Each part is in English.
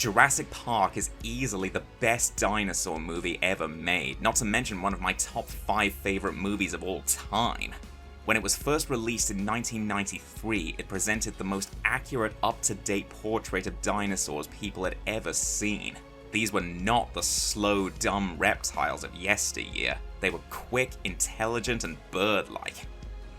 Jurassic Park is easily the best dinosaur movie ever made, not to mention one of my top 5 favourite movies of all time. When it was first released in 1993, it presented the most accurate, up-to-date portrait of dinosaurs people had ever seen. These were not the slow, dumb reptiles of yesteryear. They were quick, intelligent, and bird-like.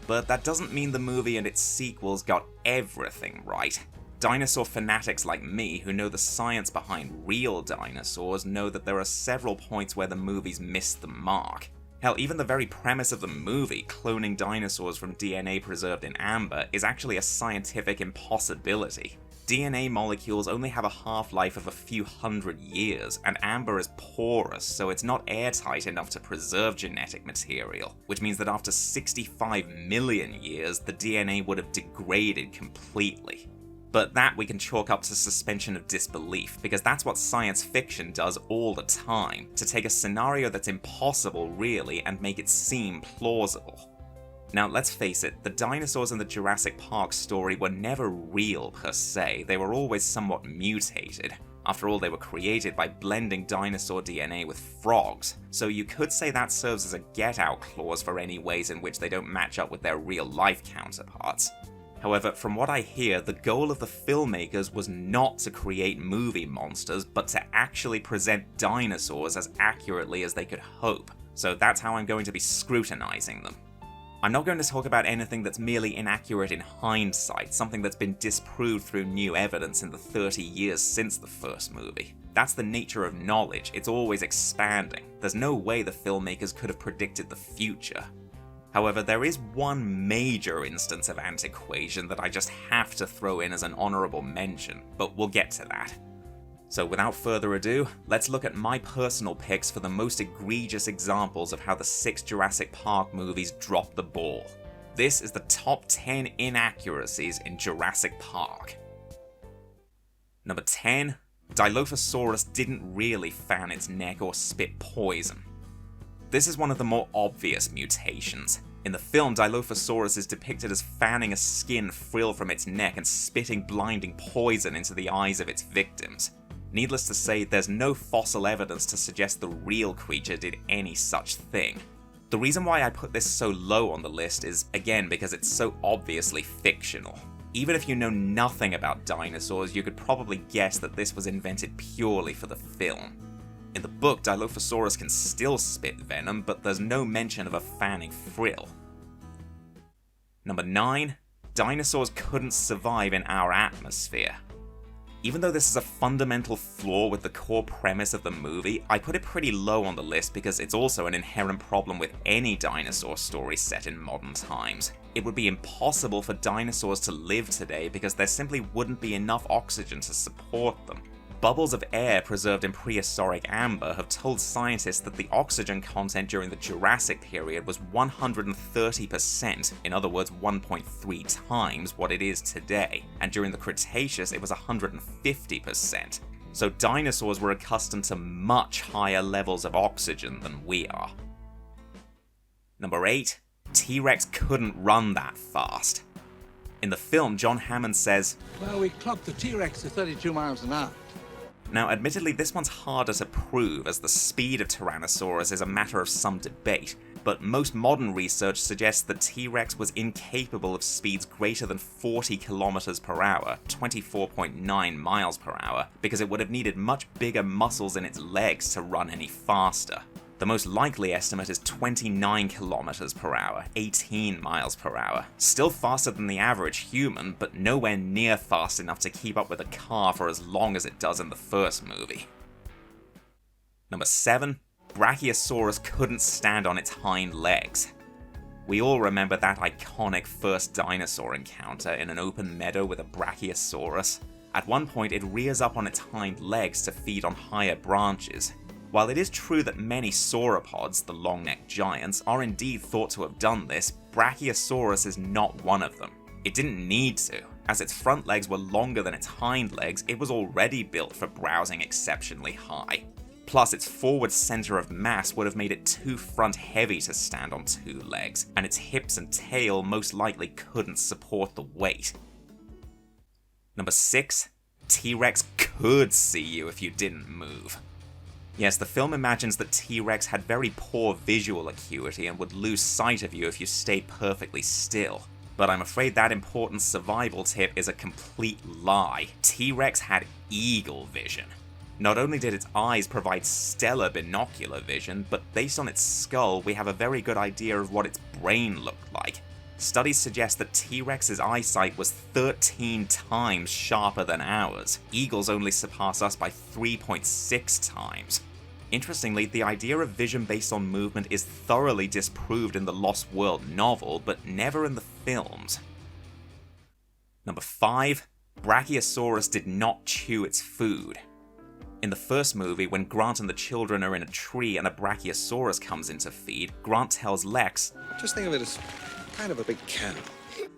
But that doesn't mean the movie and its sequels got everything right. Dinosaur fanatics like me, who know the science behind real dinosaurs, know that there are several points where the movies missed the mark. Hell, even the very premise of the movie, cloning dinosaurs from DNA preserved in amber, is actually a scientific impossibility. DNA molecules only have a half-life of a few hundred years, and amber is porous, so it's not airtight enough to preserve genetic material, which means that after 65 million years, the DNA would have degraded completely. But that we can chalk up to suspension of disbelief, because that's what science fiction does all the time, to take a scenario that's impossible really and make it seem plausible. Now let's face it, the dinosaurs in the Jurassic Park story were never real per se, they were always somewhat mutated. After all, they were created by blending dinosaur DNA with frogs, so you could say that serves as a get-out clause for any ways in which they don't match up with their real-life counterparts. However, from what I hear, the goal of the filmmakers was not to create movie monsters, but to actually present dinosaurs as accurately as they could hope. So that's how I'm going to be scrutinizing them. I'm not going to talk about anything that's merely inaccurate in hindsight, something that's been disproved through new evidence in the 30 years since the first movie. That's the nature of knowledge, it's always expanding. There's no way the filmmakers could have predicted the future. However, there is one major instance of antiquation that I just have to throw in as an honourable mention, but we'll get to that. So without further ado, let's look at my personal picks for the most egregious examples of how the 6 Jurassic Park movies dropped the ball. This is the top 10 inaccuracies in Jurassic Park. Number 10. Dilophosaurus didn't really fan its neck or spit poison. This is one of the more obvious mutations. In the film, Dilophosaurus is depicted as fanning a skin frill from its neck and spitting blinding poison into the eyes of its victims. Needless to say, there's no fossil evidence to suggest the real creature did any such thing. The reason why I put this so low on the list is, again, because it's so obviously fictional. Even if you know nothing about dinosaurs, you could probably guess that this was invented purely for the film. In the book, Dilophosaurus can still spit venom, but there's no mention of a fanning frill. Number 9. Dinosaurs couldn't survive in our atmosphere. Even though this is a fundamental flaw with the core premise of the movie, I put it pretty low on the list because it's also an inherent problem with any dinosaur story set in modern times. It would be impossible for dinosaurs to live today because there simply wouldn't be enough oxygen to support them. Bubbles of air preserved in prehistoric amber have told scientists that the oxygen content during the Jurassic period was 130%, in other words 1.3 times what it is today, and during the Cretaceous it was 150%. So dinosaurs were accustomed to much higher levels of oxygen than we are. Number 8. T-Rex couldn't run that fast. In the film, John Hammond says, "Well, we clocked the T-Rex to 32 miles an hour. Now, admittedly, this one's harder to prove as the speed of Tyrannosaurus is a matter of some debate, but most modern research suggests that T-Rex was incapable of speeds greater than 40 km per hour, 24.9 miles per hour, because it would have needed much bigger muscles in its legs to run any faster. The most likely estimate is 29 km per hour, 18 miles per hour. Still faster than the average human, but nowhere near fast enough to keep up with a car for as long as it does in the first movie. Number 7. Brachiosaurus couldn't stand on its hind legs. We all remember that iconic first dinosaur encounter in an open meadow with a Brachiosaurus. At one point it rears up on its hind legs to feed on higher branches. While it is true that many sauropods, the long-necked giants, are indeed thought to have done this, Brachiosaurus is not one of them. It didn't need to. As its front legs were longer than its hind legs, it was already built for browsing exceptionally high. Plus, its forward center of mass would have made it too front-heavy to stand on 2 legs, and its hips and tail most likely couldn't support the weight. Number 6. T-Rex could see you if you didn't move. Yes, the film imagines that T-Rex had very poor visual acuity and would lose sight of you if you stayed perfectly still. But I'm afraid that important survival tip is a complete lie. T-Rex had eagle vision. Not only did its eyes provide stellar binocular vision, but based on its skull, we have a very good idea of what its brain looked like. Studies suggest that T-Rex's eyesight was 13 times sharper than ours. Eagles only surpass us by 3.6 times. Interestingly, the idea of vision based on movement is thoroughly disproved in the Lost World novel, but never in the films. Number 5. Brachiosaurus did not chew its food. In the first movie, when Grant and the children are in a tree and a Brachiosaurus comes in to feed, Grant tells Lex, Just think of it as kind of a big cow.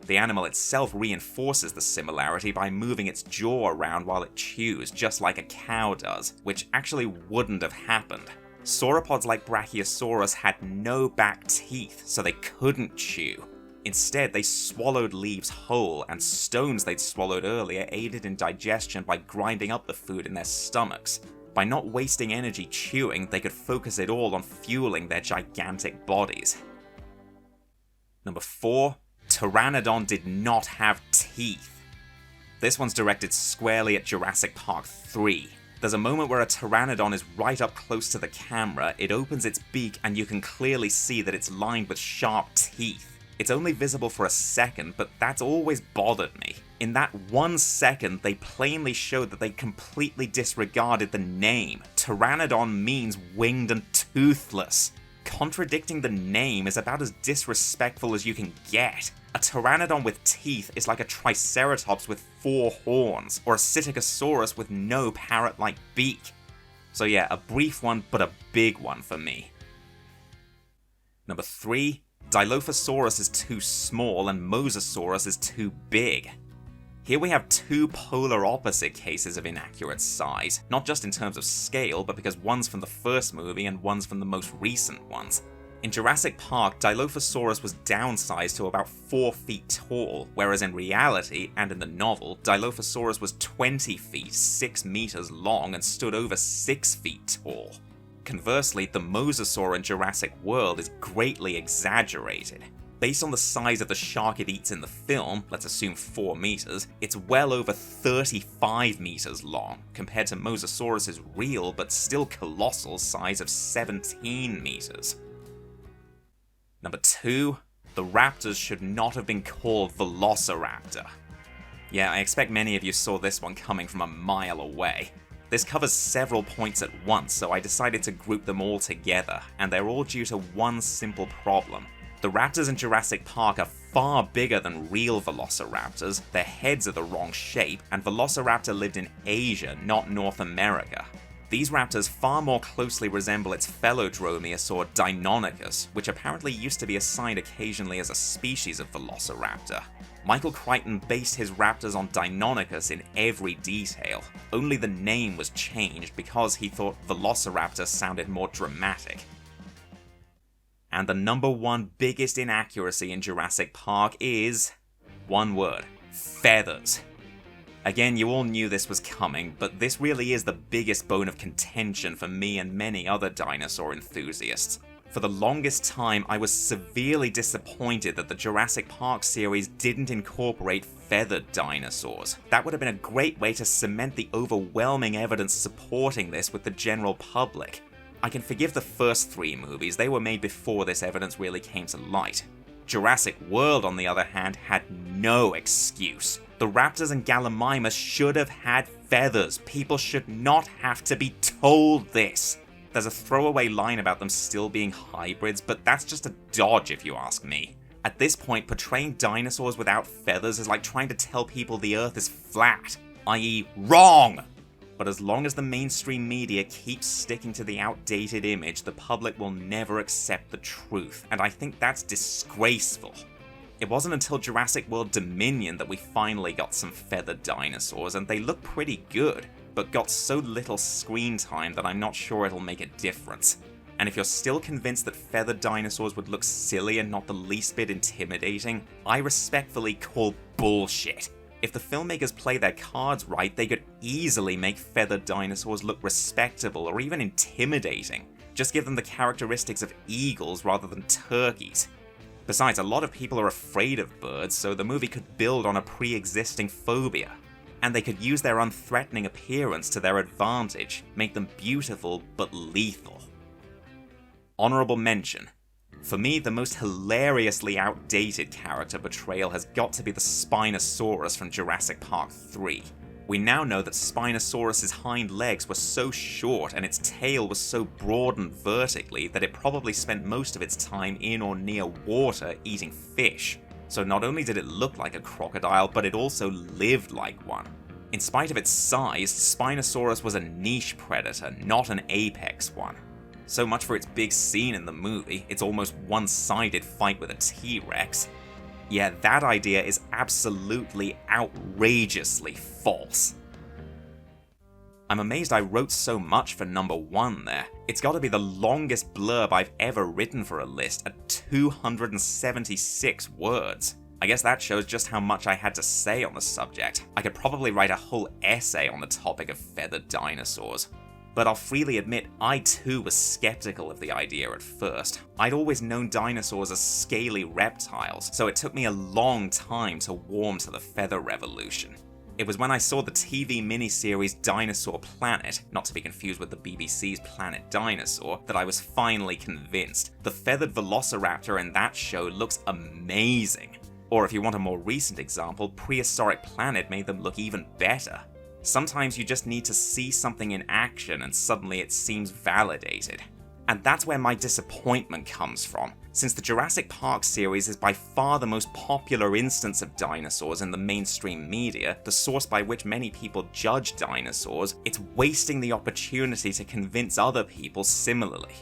The animal itself reinforces the similarity by moving its jaw around while it chews, just like a cow does, which actually wouldn't have happened. Sauropods like Brachiosaurus had no back teeth, so they couldn't chew. Instead, they swallowed leaves whole, and stones they'd swallowed earlier aided in digestion by grinding up the food in their stomachs. By not wasting energy chewing, they could focus it all on fueling their gigantic bodies. Number 4. Pteranodon did not have teeth. This one's directed squarely at Jurassic Park 3. There's a moment where a Pteranodon is right up close to the camera, it opens its beak and you can clearly see that it's lined with sharp teeth. It's only visible for a second, but that's always bothered me. In that 1 second, they plainly showed that they completely disregarded the name. Pteranodon means winged and toothless. Contradicting the name is about as disrespectful as you can get. A Pteranodon with teeth is like a Triceratops with 4 horns, or a Psittacosaurus with no parrot-like beak. So yeah, a brief one, but a big one for me. Number 3. Dilophosaurus is too small and Mosasaurus is too big. Here we have 2 polar opposite cases of inaccurate size, not just in terms of scale, but because one's from the first movie and one's from the most recent ones. In Jurassic Park, Dilophosaurus was downsized to about 4 feet tall, whereas in reality, and in the novel, Dilophosaurus was 20 feet, 6 meters long, and stood over 6 feet tall. Conversely, the mosasaur in Jurassic World is greatly exaggerated. Based on the size of the shark it eats in the film, let's assume 4 meters, it's well over 35 meters long, compared to Mosasaurus's real but still colossal size of 17 meters. Number 2. The raptors should not have been called Velociraptor. Yeah, I expect many of you saw this one coming from a mile away. This covers several points at once, so I decided to group them all together, and they're all due to one simple problem. The raptors in Jurassic Park are far bigger than real velociraptors, their heads are the wrong shape, and Velociraptor lived in Asia, not North America. These raptors far more closely resemble its fellow dromaeosaur Deinonychus, which apparently used to be assigned occasionally as a species of Velociraptor. Michael Crichton based his raptors on Deinonychus in every detail, only the name was changed because he thought Velociraptor sounded more dramatic. And the number 1 biggest inaccuracy in Jurassic Park is, one word, feathers. Again, you all knew this was coming, but this really is the biggest bone of contention for me and many other dinosaur enthusiasts. For the longest time, I was severely disappointed that the Jurassic Park series didn't incorporate feathered dinosaurs. That would have been a great way to cement the overwhelming evidence supporting this with the general public. I can forgive the first 3 movies, they were made before this evidence really came to light. Jurassic World, on the other hand, had no excuse. The raptors and Gallimimus should have had feathers. People should not have to be told this. There's a throwaway line about them still being hybrids, but that's just a dodge if you ask me. At this point, portraying dinosaurs without feathers is like trying to tell people the Earth is flat, i.e. wrong! But as long as the mainstream media keeps sticking to the outdated image, the public will never accept the truth, and I think that's disgraceful. It wasn't until Jurassic World Dominion that we finally got some feathered dinosaurs, and they look pretty good, but got so little screen time that I'm not sure it'll make a difference. And if you're still convinced that feathered dinosaurs would look silly and not the least bit intimidating, I respectfully call bullshit. If the filmmakers play their cards right, they could easily make feathered dinosaurs look respectable or even intimidating. Just give them the characteristics of eagles rather than turkeys. Besides, a lot of people are afraid of birds, so the movie could build on a pre-existing phobia. And they could use their unthreatening appearance to their advantage, make them beautiful but lethal. Honorable mention. For me, the most hilariously outdated character portrayal has got to be the Spinosaurus from Jurassic Park 3. We now know that Spinosaurus' hind legs were so short and its tail was so broadened vertically that it probably spent most of its time in or near water eating fish. So not only did it look like a crocodile, but it also lived like one. In spite of its size, Spinosaurus was a niche predator, not an apex one. So much for its big scene in the movie, its almost one-sided fight with a T-Rex. Yeah, that idea is absolutely outrageously false. I'm amazed I wrote so much for number 1 there. It's gotta be the longest blurb I've ever written for a list at 276 words. I guess that shows just how much I had to say on the subject. I could probably write a whole essay on the topic of feathered dinosaurs. But I'll freely admit, I too was skeptical of the idea at first. I'd always known dinosaurs as scaly reptiles, so it took me a long time to warm to the feather revolution. It was when I saw the TV miniseries Dinosaur Planet, not to be confused with the BBC's Planet Dinosaur, that I was finally convinced. The feathered Velociraptor in that show looks amazing. Or if you want a more recent example, Prehistoric Planet made them look even better. Sometimes you just need to see something in action and suddenly it seems validated. And that's where my disappointment comes from. Since the Jurassic Park series is by far the most popular instance of dinosaurs in the mainstream media, the source by which many people judge dinosaurs, it's wasting the opportunity to convince other people similarly.